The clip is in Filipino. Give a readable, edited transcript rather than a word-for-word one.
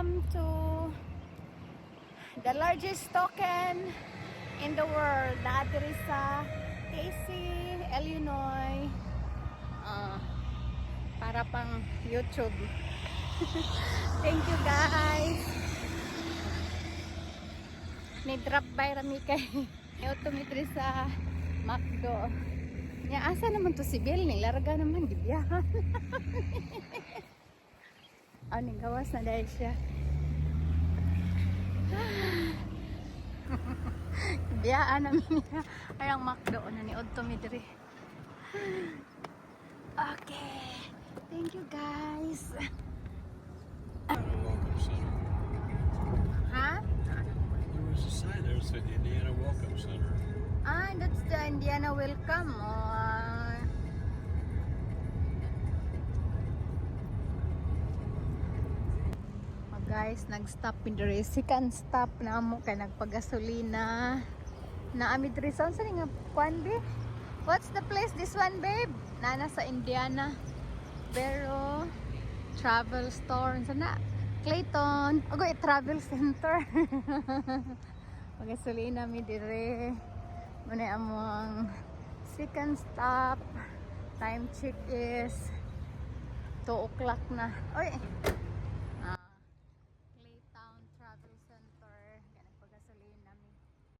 Welcome to the largest token in the world. Diri sa Casey, Illinois. Para pang YouTube. Thank you guys. May drop by rami kay autometry sa McDo. Nya asa naman to si Bill ni larga naman gibiyahan. Aning gawas na dahil siya. Biyaan namin niya. Ay, ang McDo na ni autometry. Okay. Thank you guys. Welcome Center. Ha? There was a sign there that said Indiana Welcome Center. Ah, that's the Indiana Welcome. Guys, nag-stop in the second stop na mo kay nagpagasolina na amid reason sa nga kwan babe. What's the place this one babe? Nana sa Indiana pero travel store sana Clayton ogo travel center. Pagasolina mi dire muna among second stop. Time check is 2 o'clock na. Oy,